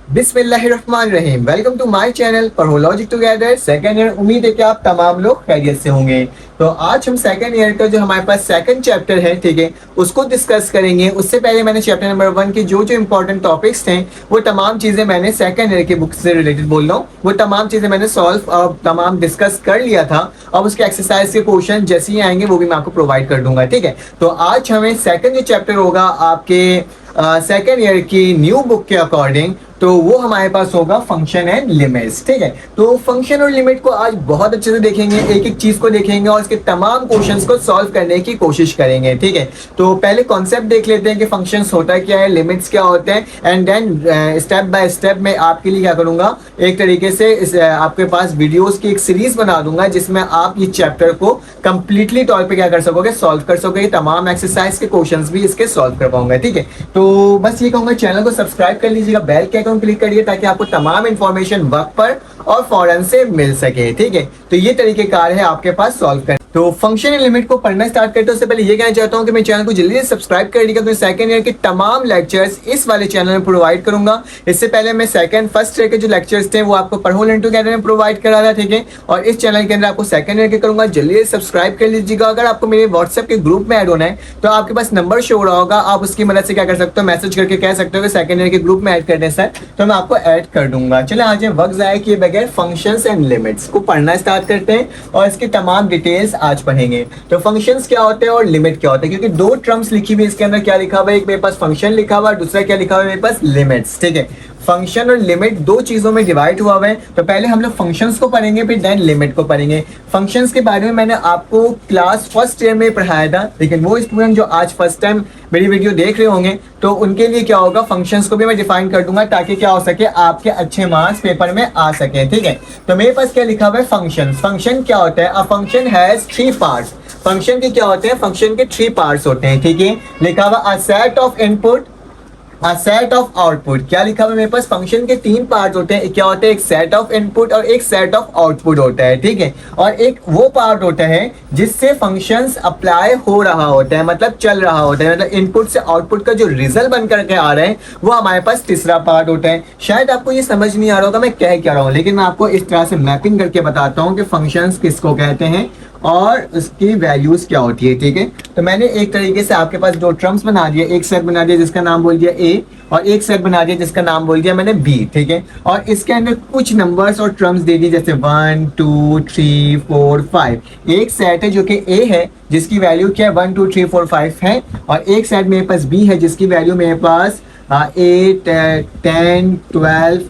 बिस्मिल्लाहिर्रहमानिर्रहीम। Welcome to my channel पढ़ोलॉजिक together second year. उम्मीद है कि आप तमाम लोग खैरियत से होंगे। तो आज हम सेकंड ईयर का जो हमारे पास सेकंड चैप्टर है, ठीक है, उसको डिस्कस करेंगे। उससे पहले मैंने चैप्टर नंबर 1 के जो जो इंपॉर्टेंट टॉपिक्स थे वो तमाम चीज़ें मैंने सेकंड ईयर की बुक से रिलेटेड बोल रहा हूँ, वो तमाम चीज़ें मैंने सॉल्व और तमाम डिस्कस कर लिया था। अब उसके एक्सरसाइज के क्वेश्चन जैसे ही आएंगे वो भी मैं आपको प्रोवाइड कर दूंगा, ठीक है। तो आज हमें सेकंड जो चैप्टर होगा आपके सेकेंड ईयर की न्यू बुक के अकॉर्डिंग, तो वो हमारे पास होगा फंक्शन एंड लिमिट्स, ठीक है। तो फंक्शन और लिमिट को आज बहुत अच्छे से देखेंगे, एक एक चीज को देखेंगे और इसके तमाम क्वेश्चंस को सॉल्व करने की कोशिश करेंगे, ठीक है। तो पहले कॉन्सेप्ट देख लेते हैं कि फंक्शंस होता क्या है, लिमिट्स क्या होते हैं, and then step by step मैं आपके लिए क्या करूंगा, एक तरीके से आपके पास वीडियोस की एक सीरीज बना दूंगा जिसमें आप ये चैप्टर को कंप्लीटली तौर पे क्या कर सकोगे, सॉल्व कर सकोगे। तमाम एक्सरसाइज के क्वेश्चंस भी इसके सॉल्व कर पाऊंगा, ठीक है। तो बस ये कहूंगा, चैनल को सब्सक्राइब कर लीजिएगा, बेल के आइकन क्लिक करिए ताकि आपको तमाम इंफॉर्मेशन वक्त पर और फौरन से मिल सके, ठीक है। तो ये तरीकेकार है आपके पास सॉल्व करने। तो फंक्शन एंड लिमिट को पढ़ना स्टार्ट करते हैं उससे पहले ये कहना चाहता हूं कि मेरे चैनल को जल्दी से सब्सक्राइब कर लीजिएगा, क्योंकि सेकंड ईयर के तमाम लेक्चर्स इस वाले चैनल में प्रोवाइड करूंगा। इससे पहले मैं फर्स्ट ईयर के जो लेक्चर्स थे वो आपको पढ़ो लर्न टुगेदर में प्रोवाइड करा था, ठीक है। और इस चैनल के अंदर आपको सेकंड ईयर के करूंगा, जल्दी से सब्सक्राइब कर लीजिएगा। अगर आपको मेरे व्हाट्सएप के ग्रुप में ऐड होना है तो आपके पास नंबर शो हो रहा होगा, आप उसकी मदद से क्या कर सकते हो, मैसेज करके कह सकते हो कि सेकंड ईयर के ग्रुप में ऐड कर दें सर, तो मैं आपको ऐड कर दूंगा। चले आज वक्त जाए किए बगैर फंक्शंस एंड लिमिट्स को पढ़ना स्टार्ट करते हैं और इसकी तमाम डिटेल्स आज पढ़ेंगे। तो फंक्शंस क्या होते हैं और लिमिट क्या होते हैं, क्योंकि दो टर्म्स लिखी हुई, इसके अंदर क्या लिखा हुआ है, एक मेरे पास फंक्शन लिखा हुआ है, दूसरा क्या लिखा हुआ है मेरे पास, लिमिट्स, ठीक है। फंक्शन और लिमिट दो चीजों में डिवाइड हुआ हुआ है। तो पहले हम लोग फंक्शंस को पढ़ेंगे, फिर देन लिमिट को पढ़ेंगे। फंक्शंस के बारे में मैंने आपको क्लास फर्स्ट ईयर में पढ़ाया था, लेकिन वो स्टूडेंट जो आज फर्स्ट टाइम मेरी वीडियो देख रहे होंगे तो उनके लिए क्या होगा, फंक्शंस को भी मैं डिफाइन कर दूंगा ताकि क्या हो सके, आपके अच्छे मार्क्स पेपर में आ सके, ठीक है। तो मेरे पास क्या लिखा हुआ है, फंक्शन। फंक्शन क्या होता है, a function has 3 parts. Function के क्या होते हैं, फंक्शन के 3 पार्ट्स होते हैं, ठीक है। लिखा हुआ a set of input, a set of output. क्या लिखा हुआ है मेरे पास, फंक्शन के 3 पार्ट होते हैं। क्या होते हैं, एक सेट ऑफ इनपुट और एक सेट ऑफ आउटपुट होता है, ठीक है। और एक वो पार्ट होता है जिससे फंक्शंस अप्लाई हो रहा होता है, मतलब चल रहा होता है, मतलब इनपुट से आउटपुट का जो रिजल्ट बन करके आ रहे हैं वो हमारे पास तीसरा पार्ट होता है। शायद आपको ये समझ नहीं आ रहा होगा मैं कह क्या रहा हूँ, लेकिन मैं आपको इस तरह से मैपिंग करके बताता हूँ कि फंक्शंस किसको कहते हैं और उसकी वैल्यूज क्या होती है, ठीक है। तो मैंने एक तरीके से आपके पास दो टर्म्स बना दिया, एक सेट बना दिया जिसका नाम बोल दिया ए और एक सेट बना दिया जिसका नाम बोल दिया मैंने बी, ठीक है। और इसके अंदर कुछ नंबर्स और टर्म्स दे दी, जैसे 1 2 3 4 5। एक सेट है जो कि ए है जिसकी वैल्यू क्या है, 1 2 3 4 5 है, और एक सेट मेरे पास बी है जिसकी वैल्यू मेरे पास 8 10 12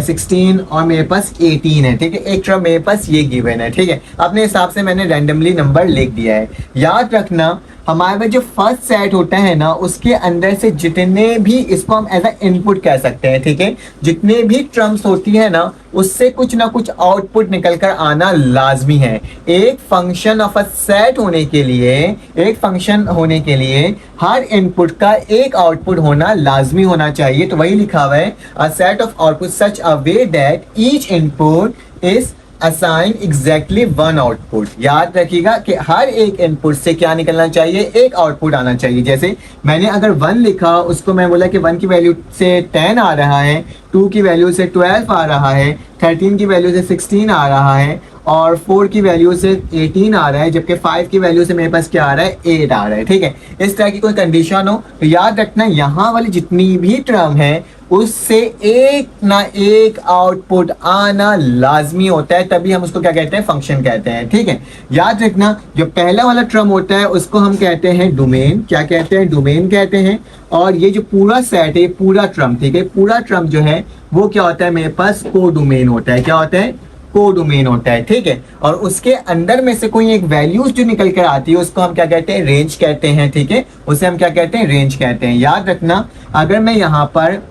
16 और मेरे पास 18 है, ठीक है। एक टर्म मेरे पास ये गिवन है, ठीक है। अपने हिसाब से मैंने रैंडमली नंबर लिख दिया है। याद रखना हमारे पास जो फर्स्ट सेट होता है ना, उसके अंदर से जितने भी, इसको हम एज अ इनपुट कह सकते हैं, ठीक है, जितने भी टर्म्स होती है ना उससे कुछ ना कुछ आउटपुट निकल कर आना लाजमी है। एक फंक्शन ऑफ अ सेट होने के लिए, एक फंक्शन होने के लिए हर इनपुट का एक आउटपुट होना लाजमी होना चाहिए। तो वही लिखा हुआ है, a set of output such a way that each input is assign exactly 1 output. याद रखिएगा कि हर एक इनपुट से क्या निकलना चाहिए, एक आउटपुट आना चाहिए। जैसे मैंने अगर 1 लिखा, उसको मैं बोला कि 1 की वैल्यू से 10 आ रहा है, 2 की वैल्यू से 12 आ रहा है, 13 की वैल्यू से 16 आ रहा है और 4 की वैल्यू से 18 आ रहा है, जबकि 5 की वैल्यू से मेरे पास क्या आ रहा है, 8 आ रहा है, ठीक है। इस तरह की कोई कंडीशन हो तो याद रखना यहाँ वाली जितनी भी टर्म है उससे एक ना एक आउटपुट आना लाजमी होता है, तभी हम उसको क्या कहते हैं, फंक्शन कहते हैं, ठीक है। याद रखना जो पहला वाला टर्म होता है उसको हम कहते हैं डोमेन। क्या कहते हैं, डोमेन कहते हैं। और ये जो पूरा सेट है, पूरा टर्म, ठीक है, पूरा टर्म जो है वो क्या होता है, मेरे पास को डोमेन होता है। क्या होता है, को डोमेन होता है, ठीक है। और उसके अंदर में से कोई एक वैल्यूज जो निकल कर आती है उसको हम क्या कहते हैं, रेंज कहते हैं, ठीक है। उसे हम क्या कहते हैं, रेंज कहते हैं। याद रखना अगर मैं यहाँ पर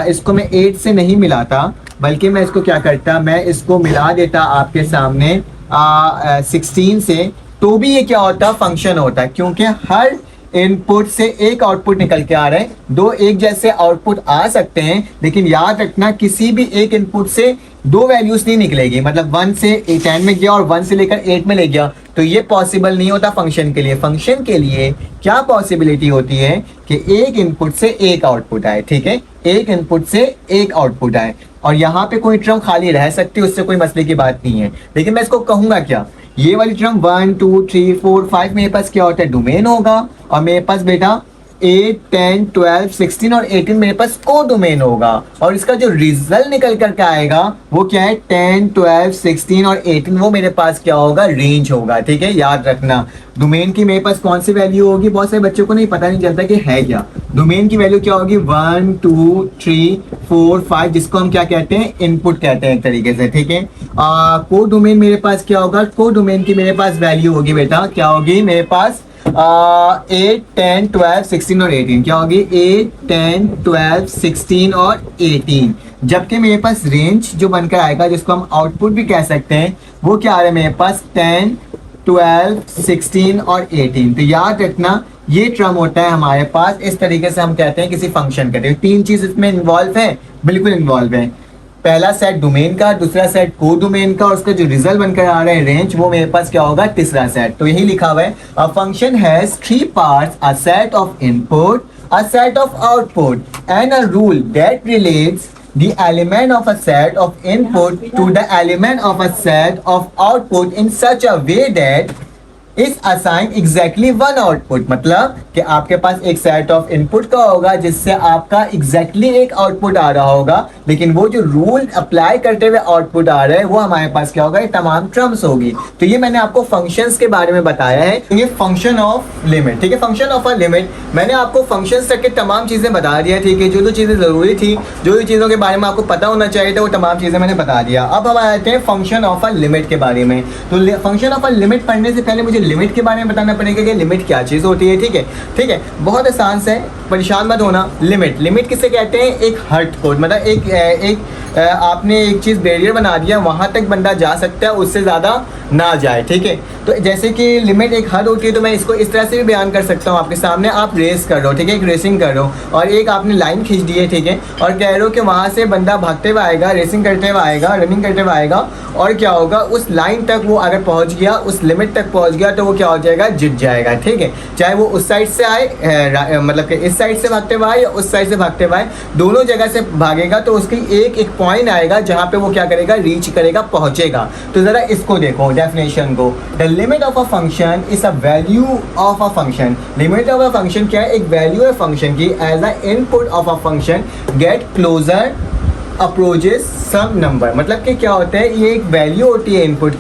इसको मैं 8 से नहीं मिलाता, बल्कि मैं इसको क्या करता, मैं इसको मिला देता आपके सामने 16 से, तो भी ये क्या होता, फंक्शन होता है, क्योंकि हर इनपुट से एक आउटपुट निकल के आ रहे हैं, दो एक जैसे आउटपुट आ सकते हैं, लेकिन याद रखना किसी भी एक इनपुट से दो वैल्यूज नहीं निकलेगी। मतलब 1 से 10 में गया और 1 से लेकर 8 में ले गया, तो ये पॉसिबल नहीं होता फंक्शन के लिए। फंक्शन के लिए क्या पॉसिबिलिटी होती है कि एक इनपुट से एक आउटपुट आए, ठीक है, एक इनपुट से एक आउटपुट आए, और यहाँ पे कोई टर्म खाली रह सकती है, उससे कोई मसले की बात नहीं है। लेकिन मैं इसको कहूंगा क्या, ये वाली टर्म 1 2 3 4 5 मेरे पास क्या होता है, डोमेन होगा, और मेरे पास बेटा 8 10 12 16 और 18 मेरे पास को डोमेन होगा, और इसका जो रिजल्ट निकल करके आएगा वो क्या है, 10 12 16 और 18, वो मेरे पास क्या होगा, रेंज होगा। ठीक है, याद रखना डोमेन की मेरे पास कौन सी वैल्यू होगी, बहुत सारे बच्चों को नहीं पता नहीं चलता कि है क्या। डोमेन की वैल्यू क्या होगी, 1 2 3 4 5, जिसको हम क्या कहते हैं, इनपुट कहते हैं एक तरीके से। ठीक है, को डोमेन मेरे पास क्या होगा, को डोमेन की मेरे पास वैल्यू होगी बेटा, क्या होगी मेरे पास 8 10 12 16 और 18, क्या होगी 8 10 12 16 और 18। जबकि मेरे पास रेंज जो बनकर आएगा, जिसको हम आउटपुट भी कह सकते हैं, वो क्या आ रहा है मेरे पास 10 12 16 और 18। तो याद रखना ये टर्म होता है हमारे पास, इस तरीके से हम कहते हैं किसी फंक्शन का। तीन चीज इसमें इन्वॉल्व है, बिल्कुल इन्वॉल्व है। पहला सेट डोमेन का, दूसरा सेट को डोमेन का, और उसका जो रिजल्ट बनकर आ रहा है रेंज, वो मेरे पास क्या होगा, तीसरा सेट। तो यही लिखा हुआ है, a function has 3 parts, a set of input, a set of output, and a rule that relates the element of a set of input to the element of a set of output in such a way that इस assign exactly one output. मतलब कि आपके पास एक set of input का होगा जिससे आपका exactly एक आउटपुट आ रहा होगा, लेकिन वो जो रूल अप्लाई करते हुए आउटपुट आ रहा है वो हमारे पास क्या होगा, ये तमाम टर्म्स होगी। तो ये मैंने आपको फंक्शंस के बारे में बताया है, ये फंक्शन ऑफ लिमिट। ठीक है, फंक्शन ऑफ अ लिमिट, मैंने आपको फंक्शंस तक के तमाम चीजें बता दिया। ठीक है, जो जो चीजें जरूरी थी, जो चीजों के बारे में आपको पता होना चाहिए था, वो तमाम चीजें मैंने बता दिया। अब हम आते हैं फंक्शन ऑफ अ लिमिट के बारे में। तो फंक्शन ऑफ अ लिमिट पढ़ने से पहले मुझे लिमिट के बारे में बताना पड़ेगा कि लिमिट क्या चीज होती है। ठीक है, ठीक है, बहुत आसान से, परेशान मत होना। लिमिट किसे कहते हैं, एक हर्ट कोड, मतलब आपने एक चीज बैरियर बना दिया, वहां तक बंदा जा सकता है, उससे ज्यादा ना जाए। ठीक है, तो जैसे कि लिमिट एक हद होती है, तो मैं इसको इस तरह से भी बयान कर सकता हूँ आपके सामने। आप रेस कर रहे हो, ठीक है, एक रेसिंग कर रहे हो, और एक आपने लाइन खींच दी है, ठीक है, और कह रहे हो कि वहां से बंदा भागते हुए आएगा, रेसिंग करते हुए आएगा, रनिंग करते हुए आएगा, और क्या होगा, उस लाइन तक वो अगर पहुंच गया, उस लिमिट तक पहुंच गया, तो वो क्या हो जाएगा, जीत जाएगा। ठीक है, चाहे वो उस साइड से आए, मतलब कि इस साइड से भागते हुए आए या उस साइड से भागते हुए आए, दोनों जगह से भागेगा तो उसकी एक पॉइंट आएगा जहां पे वो क्या करेगा, रीच करेगा, पहुंचेगा। तो जरा इसको देखो डेफिनेशन को, the limit of a function is a value of a function. Limit of a function क्या है, एक वैल्यू है फंक्शन की, as a input of a function get closer approaches some number. मतलब कि क्या होता है, ये एक वैल्यू होती है इनपुट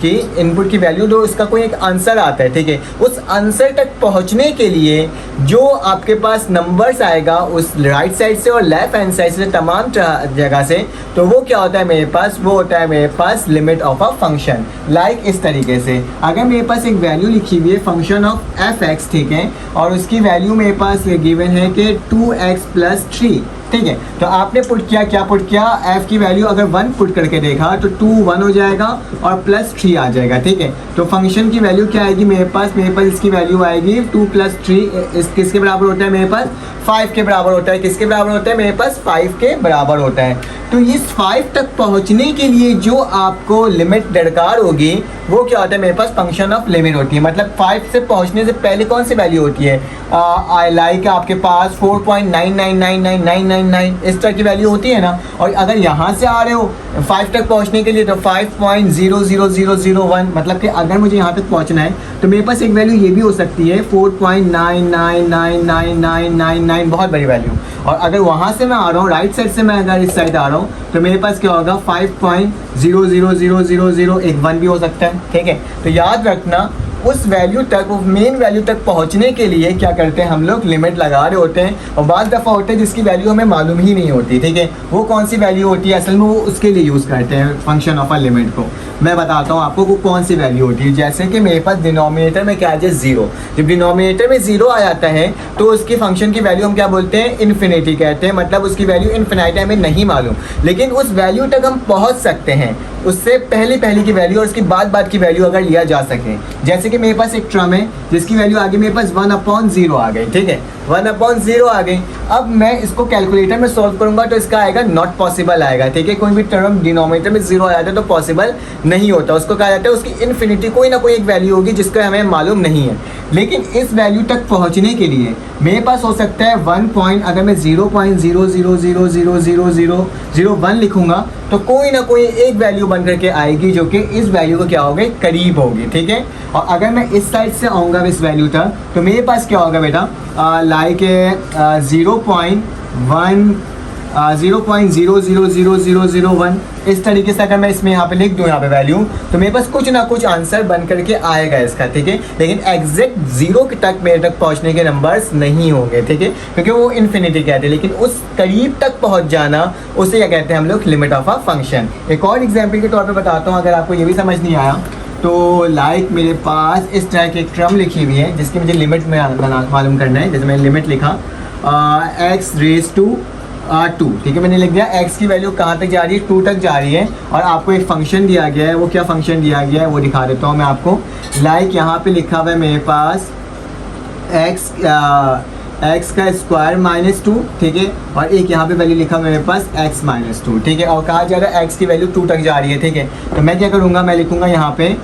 की वैल्यू, जो इसका कोई एक आंसर आता है। ठीक है, उस आंसर तक पहुंचने के लिए जो आपके पास नंबर्स आएगा उस राइट साइड से और लेफ्ट हैंड साइड से, तमाम जगह से, तो वो क्या होता है मेरे पास, वो होता है मेरे पास limit of a function. Like इस तरीके से, अगर मेरे पास एक वैल्यू लिखी हुई है फंक्शन ऑफ एफ एक्स, ठीक है, और उसकी वैल्यू मेरे पास गिवन है कि 2x + 3। ठीक है, तो आपने पुट किया, क्या पुट किया, f की वैल्यू अगर 1 पुट करके देखा तो 2 1 हो जाएगा और +3 आ जाएगा। ठीक है, तो फंक्शन की वैल्यू क्या आएगी मेरे पास इसकी वैल्यू आएगी 2 + 3 किसके बराबर होता है मेरे पास, 5 के बराबर होता है। किसके बराबर होता है मेरे पास, 5 के बराबर होता है। तो इस 5 तक पहुंचने के लिए जो आपको लिमिट दरकार होगी, वो क्या होता है मेरे पास, फंक्शन ऑफ लिमिट होती है। मतलब 5 से पहुंचने से पहले कौन सी वैल्यू होती है, आई लाइक आपके पास 4.999999 इस तरह की वैल्यू होती है ना। और अगर यहाँ से आ रहे हो 5 तक पहुंचने के लिए तो 5.00001, मतलब कि अगर मुझे यहाँ तक पहुंचना है तो मेरे पास एक वैल्यू ये भी हो सकती है 4.999999, बहुत बड़ी वैल्यू। और अगर वहाँ से मैं आ रहा हूँ, राइट साइड से मैं अगर इस साइड आ रहा हूँ, तो मेरे पास क्या होगा 5.00000, एक 1 भी हो सकता है। ठीक है, तो याद रखना उस वैल्यू तक, वो मेन वैल्यू तक पहुंचने के लिए क्या करते हैं हम लोग, लिमिट लगा रहे होते हैं। और बाज़ दफ़ा होते हैं जिसकी वैल्यू हमें मालूम ही नहीं होती। ठीक है, वो कौन सी वैल्यू होती है, असल में वो उसके लिए यूज़ करते हैं फंक्शन ऑफ अ लिमिट को। मैं बताता हूँ आपको वो कौन सी वैल्यू होती है। जैसे कि मेरे पास डिनोमिनेटर में क्या है, 0। जब डिनोमिनेटर में 0 आ जाता है तो उसकी फंक्शन की वैल्यू हम क्या बोलते हैं, इन्फिनिटी कहते हैं। मतलब उसकी वैल्यू इन्फिनाइट है, हमें नहीं मालूम, लेकिन उस वैल्यू तक हम पहुँच सकते हैं। उससे पहली की वैल्यू और उसकी बाद की वैल्यू अगर लिया जा सके। जैसे कि मेरे पास एक टर्म है जिसकी वैल्यू आ गई मेरे पास 1/0 आ गई, ठीक है, 1/0 आ गई। अब मैं इसको कैलकुलेटर में सॉल्व करूंगा तो इसका आएगा नॉट पॉसिबल आएगा, ठीक है। कोई भी टर्म डिनोमिनेटर में 0 आ जाता है तो पॉसिबल नहीं होता, उसको कहा जाता है उसकी इन्फिनिटी कोई ना कोई एक वैल्यू होगी जिसका हमें मालूम नहीं है। लेकिन इस वैल्यू तक पहुंचने के लिए मेरे पास हो सकता है 1 पॉइंट, अगर मैं 0.00000001 लिखूंगा तो कोई ना कोई एक वैल्यू बन करके आएगी जो कि इस वैल्यू को क्या होगी, करीब होगी, ठीक है। और अगर मैं इस साइड से आऊँगा इस वैल्यू तक तो मेरे पास क्या होगा बेटा, लाइक 0.0000001 इस तरीके से अगर मैं इसमें यहाँ पे लिख दूँ यहाँ पे वैल्यू तो मेरे पास कुछ ना कुछ आंसर बन करके आएगा इसका, ठीक है। लेकिन एग्जैक्ट 0 तक मेरे तक पहुँचने के नंबर्स नहीं होंगे, ठीक है, क्योंकि वो इन्फिनिटी कहते हैं। लेकिन उस करीब तक पहुँच जाना उसे क्या कहते हैं हम लोग, लिमिट ऑफ अ फंक्शन। एक और एग्जाम्पल के तौर पर बताता हूँ, अगर आपको ये भी समझ नहीं आया तो लाइक मेरे पास इस तरह की एक टर्म लिखी हुई है जिसकी मुझे लिमिट में मालूम करना है। जैसे मैंने लिमिट लिखा x⁻², ठीक है, मैंने लिख दिया x की वैल्यू कहाँ तक जा रही है, 2 तक जा रही है। और आपको एक फंक्शन दिया गया है, वो क्या फंक्शन दिया गया है वो दिखा देता हूँ मैं आपको। लाइक यहाँ पे लिखा हुआ है मेरे पास x का स्क्वायर -2, ठीक है, और एक यहाँ पे वैल्यू लिखा मेरे पास x-2, ठीक है। और कहा जा रहा है x की वैल्यू 2 तक जा रही है, ठीक है। तो मैं क्या करूँगा, मैं लिखूँगा यहाँ पे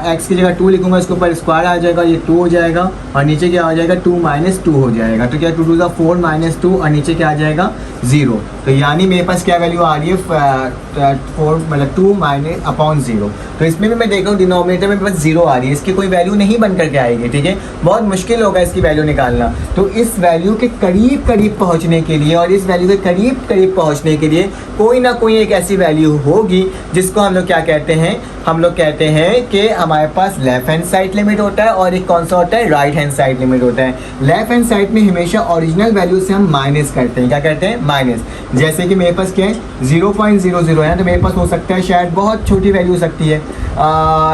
x की जगह 2 लिखूँगा, इसके ऊपर स्क्वायर आ जाएगा, ये 2 हो जाएगा और नीचे क्या हो जाएगा, 2 - 2 हो जाएगा। तो क्या 2 2 4 -2 और नीचे क्या आ जाएगा, 0। तो यानी मेरे पास क्या वैल्यू आ रही है, 4 मतलब 2 -0। तो इसमें भी मैं देख रहा हूँ डिनोमिनेटर में मेरे पास 0 आ रही है, इसकी कोई वैल्यू नहीं बन करके आएगी, ठीक है। बहुत मुश्किल होगा इसकी वैल्यू निकालना। तो इस वैल्यू के करीब पहुँचने के लिए और इस वैल्यू के करीब पहुँचने के लिए कोई ना कोई एक ऐसी वैल्यू होगी जिसको हम लोग क्या कहते हैं, हम लोग कहते हैं कि हमारे पास लेफ्ट हैंड साइड लिमिट होता है और एक कौन सा होता है, राइट हैंड साइड लिमिट होता है। लेफ्ट हैंड साइड में हमेशा ओरिजिनल वैल्यू से हम माइनस करते हैं, क्या करते हैं, माइनस। जैसे कि मेरे पास क्या है 0.00 है तो मेरे पास हो सकता है शायद बहुत छोटी वैल्यू हो सकती है।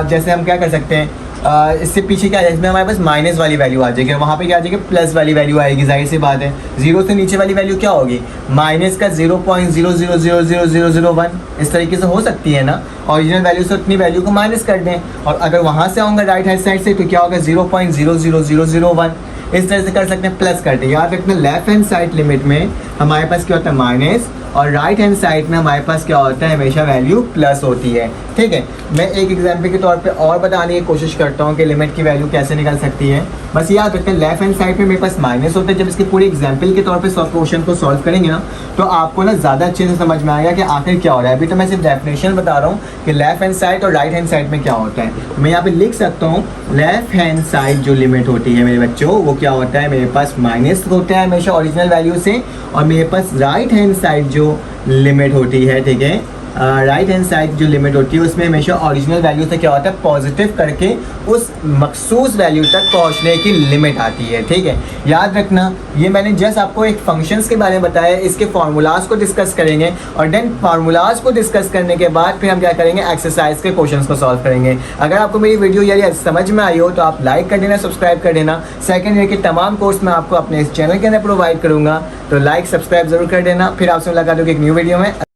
जैसे हम क्या कर सकते हैं, इससे पीछे क्या है, इसमें हमारे पास माइनस वाली वैल्यू आ जाएगी, वहाँ पे क्या आ जाएगी, प्लस वाली वैल्यू आएगी। जाहिर सी बात है 0 से नीचे वाली वैल्यू क्या होगी, माइनस का 0.00000001 इस तरीके से हो सकती है ना। ओरिजिनल वैल्यू से उतनी वैल्यू को माइनस कर दें और अगर वहाँ से आऊँगा राइट हैंड साइड से तो क्या होगा 0.00001 इस तरह से कर सकते हैं, प्लस कर दें। याद रखना लेफ्ट हैंड साइड लिमिट में हमारे पास क्या होता है, माइनस, और राइट हैंड साइड में हमारे पास क्या होता है, हमेशा वैल्यू प्लस होती है, ठीक है। मैं एक एग्जाम्पल के तौर पे और बताने की कोशिश करता हूँ कि लिमिट की वैल्यू कैसे निकल सकती है। बस याद रखते हैं लेफ्ट हैंड साइड में मेरे पास माइनस होता है। जब इसके पूरे एग्जाम्पल के तौर पे क्वेश्चन को सॉल्व करेंगे ना तो आपको ना ज़्यादा अच्छे से समझ में आएगा कि आखिर क्या हो रहा है। अभी तो मैं सिर्फ डेफिनेशन बता रहा हूँ कि लेफ्ट हैंड साइड और राइट हैंड साइड में क्या होता है। मैं यहाँ पे लिख सकता हूँ लेफ्ट हैंड साइड जो लिमिट होती है मेरे बच्चों वो क्या होता है, मेरे पास माइनस होता है हमेशा ओरिजिनल वैल्यू से, और मेरे पास राइट हैंड साइड जो लिमिट होती है, ठीक है, राइट हैंड साइड जो लिमिट होती है उसमें हमेशा ओरिजिनल वैल्यू से क्या होता है, पॉजिटिव करके उस मखसूस वैल्यू तक पहुंचने की लिमिट आती है, ठीक है। याद रखना ये मैंने जस्ट आपको एक फंक्शंस के बारे में बताया, इसके फार्मूलाज को डिस्कस करेंगे और देन फार्मूलाज को डिस्कस करने के बाद फिर हम क्या करेंगे, एक्सरसाइज के क्वेश्चंस को सॉल्व करेंगे। अगर आपको मेरी वीडियो यार समझ में आई हो तो आप लाइक कर देना, सब्सक्राइब कर देना। सेकेंड ईयर के तमाम कोर्स मैं आपको अपने इस चैनल के अंदर प्रोवाइड करूँगा, तो लाइक सब्सक्राइब जरूर कर देना। फिर आपसे मुलाकात होगी एक न्यू वीडियो में।